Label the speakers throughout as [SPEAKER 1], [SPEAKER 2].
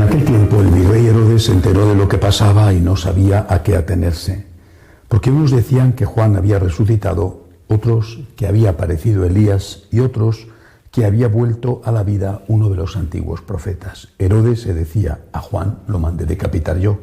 [SPEAKER 1] aquel tiempo el virrey Herodes se enteró de lo que pasaba y no sabía a qué atenerse, porque unos decían que Juan había resucitado, otros que había aparecido Elías y otros que había vuelto a la vida uno de los antiguos profetas. Herodes se decía: a Juan lo mandé decapitar yo.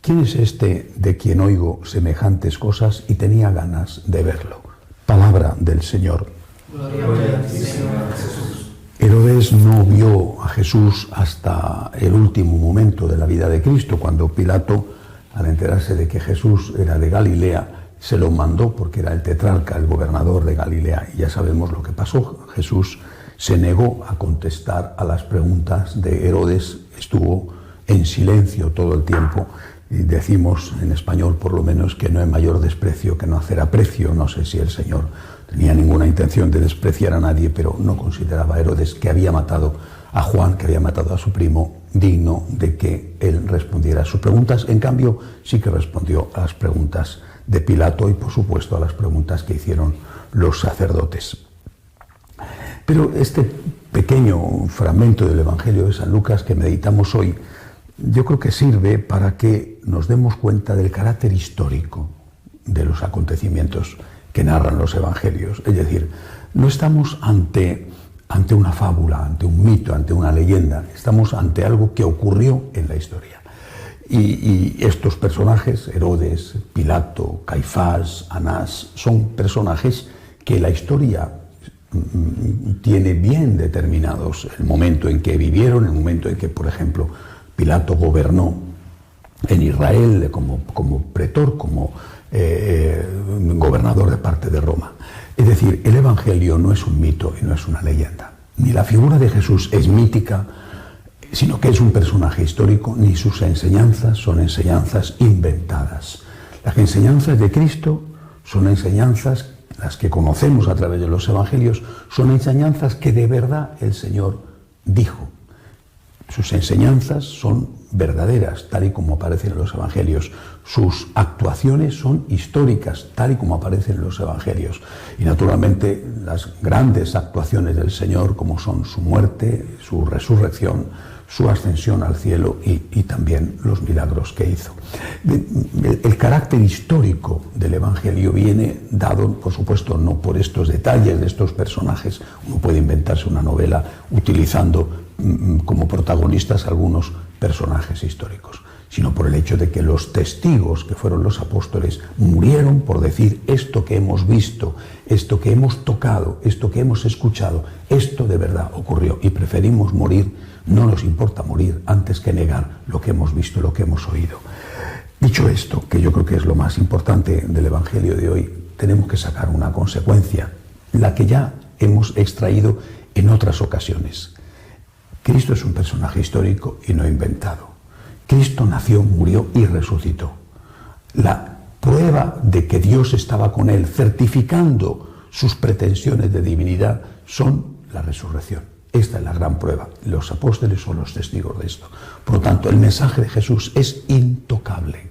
[SPEAKER 1] ¿Quién es este de quien oigo semejantes cosas? Y tenía ganas de verlo. Palabra del Señor.
[SPEAKER 2] Gloria a ti, Señor Jesús.
[SPEAKER 1] Herodes no vio a Jesús hasta el último momento de la vida de Cristo, cuando Pilato, al enterarse de que Jesús era de Galilea, se lo mandó porque era el tetrarca, el gobernador de Galilea. Y ya sabemos lo que pasó. Jesús se negó a contestar a las preguntas de Herodes, estuvo en silencio todo el tiempo. Y decimos en español, por lo menos, que no hay mayor desprecio que no hacer aprecio. No sé si el Señor tenía ninguna intención de despreciar a nadie, pero no consideraba a Herodes, que había matado a Juan, que había matado a su primo, digno de que él respondiera a sus preguntas. En cambio, sí que respondió a las preguntas de Pilato y, por supuesto, a las preguntas que hicieron los sacerdotes. Pero este pequeño fragmento del Evangelio de San Lucas que meditamos hoy, yo creo que sirve para que nos demos cuenta del carácter histórico de los acontecimientos que narran los evangelios. Es decir, no estamos ante una fábula, ante un mito, ante una leyenda. Estamos ante algo que ocurrió en la historia. Y estos personajes, Herodes, Pilato, Caifás, Anás, son personajes que la historia tiene bien determinados el momento en que vivieron, el momento en que, por ejemplo, Pilato gobernó en Israel como pretor, como gobernador de parte de Roma. Es decir, el Evangelio no es un mito y no es una leyenda. Ni la figura de Jesús es mítica, sino que es un personaje histórico, ni sus enseñanzas son enseñanzas inventadas. Las enseñanzas de Cristo son enseñanzas, las que conocemos a través de los Evangelios, son enseñanzas que de verdad el Señor dijo. Sus enseñanzas son verdaderas, tal y como aparecen en los Evangelios. Sus actuaciones son históricas, tal y como aparecen en los Evangelios. Y naturalmente las grandes actuaciones del Señor, como son su muerte, su resurrección, su ascensión al cielo y también los milagros que hizo. El carácter histórico del Evangelio viene dado, por supuesto, no por estos detalles de estos personajes. Uno puede inventarse una novela utilizando como protagonistas algunos personajes históricos, sino por el hecho de que los testigos, que fueron los apóstoles, murieron por decir: esto que hemos visto, esto que hemos tocado, esto que hemos escuchado, esto de verdad ocurrió, y preferimos morir, no nos importa morir, antes que negar lo que hemos visto, lo que hemos oído. Dicho esto, que yo creo que es lo más importante del Evangelio de hoy, tenemos que sacar una consecuencia, la que ya hemos extraído en otras ocasiones. Cristo es un personaje histórico y no inventado. Cristo nació, murió y resucitó. La prueba de que Dios estaba con él, certificando sus pretensiones de divinidad, son la resurrección. Esta es la gran prueba. Los apóstoles son los testigos de esto. Por lo tanto, el mensaje de Jesús es intocable.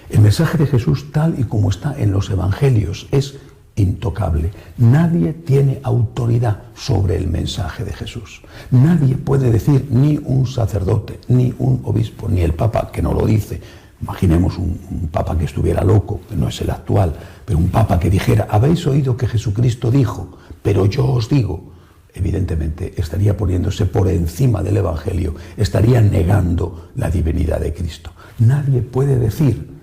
[SPEAKER 1] El mensaje de Jesús, tal y como está en los Evangelios, es intocable. Nadie tiene autoridad sobre el mensaje de Jesús. Nadie puede decir, ni un sacerdote, ni un obispo, ni el Papa, que no lo dice. Imaginemos un Papa que estuviera loco, que no es el actual, pero un Papa que dijera: habéis oído que Jesucristo dijo, pero yo os digo. Evidentemente estaría poniéndose por encima del Evangelio, estaría negando la divinidad de Cristo. Nadie puede decir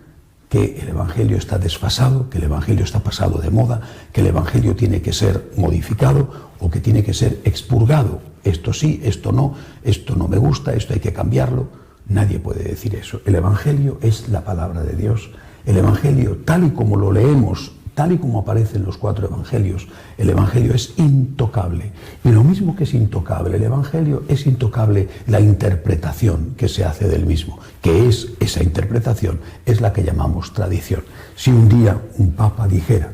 [SPEAKER 1] que el Evangelio está desfasado, que el Evangelio está pasado de moda, que el Evangelio tiene que ser modificado o que tiene que ser expurgado. Esto sí, esto no me gusta, esto hay que cambiarlo. Nadie puede decir eso. El Evangelio es la palabra de Dios. El Evangelio, tal y como lo leemos, tal y como aparece en los 4 Evangelios, el Evangelio es intocable. Y lo mismo que es intocable el Evangelio, es intocable la interpretación que se hace del mismo, que es esa interpretación, es la que llamamos tradición. Si un día un Papa dijera,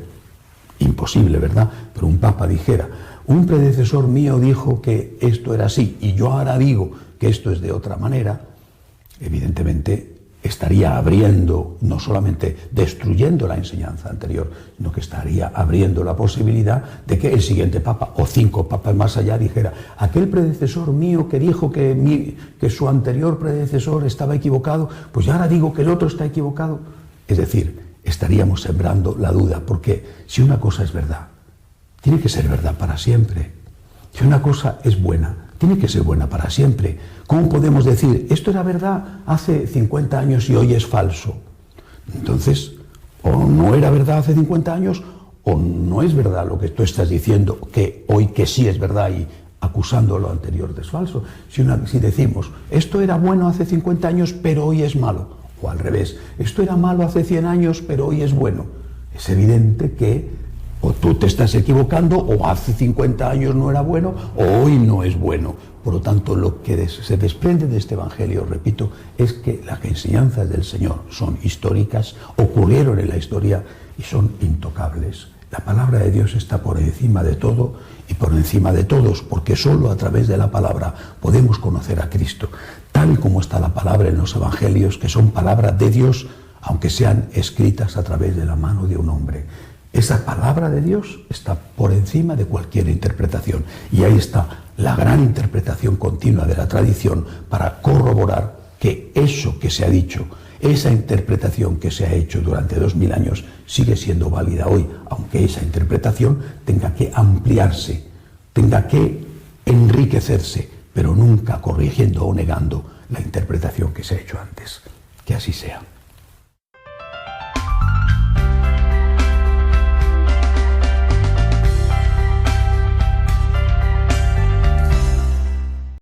[SPEAKER 1] imposible, ¿verdad?, pero un Papa dijera: un predecesor mío dijo que esto era así y yo ahora digo que esto es de otra manera, evidentemente estaría abriendo, no solamente destruyendo la enseñanza anterior, sino que estaría abriendo la posibilidad de que el siguiente papa, o 5 papas más allá, dijera: aquel predecesor mío que dijo que su anterior predecesor estaba equivocado, pues ya ahora digo que el otro está equivocado. Es decir, estaríamos sembrando la duda, porque si una cosa es verdad, tiene que ser verdad para siempre. Si una cosa es buena, tiene que ser buena para siempre. ¿Cómo podemos decir, esto era verdad hace 50 años y hoy es falso? Entonces, o no era verdad hace 50 años, o no es verdad lo que tú estás diciendo, que hoy que sí es verdad y acusando lo anterior de es falso. Si decimos, esto era bueno hace 50 años, pero hoy es malo, o al revés, esto era malo hace 100 años, pero hoy es bueno, es evidente que o tú te estás equivocando, o hace 50 años no era bueno, o hoy no es bueno. Por lo tanto, lo que se desprende de este Evangelio, repito, es que las enseñanzas del Señor son históricas, ocurrieron en la historia y son intocables. La palabra de Dios está por encima de todo y por encima de todos, porque solo a través de la palabra podemos conocer a Cristo, tal como está la palabra en los Evangelios, que son palabras de Dios, aunque sean escritas a través de la mano de un hombre. Esa palabra de Dios está por encima de cualquier interpretación. Y ahí está la gran interpretación continua de la tradición para corroborar que eso que se ha dicho, esa interpretación que se ha hecho durante 2000 años, sigue siendo válida hoy, aunque esa interpretación tenga que ampliarse, tenga que enriquecerse, pero nunca corrigiendo o negando la interpretación que se ha hecho antes. Que así sea.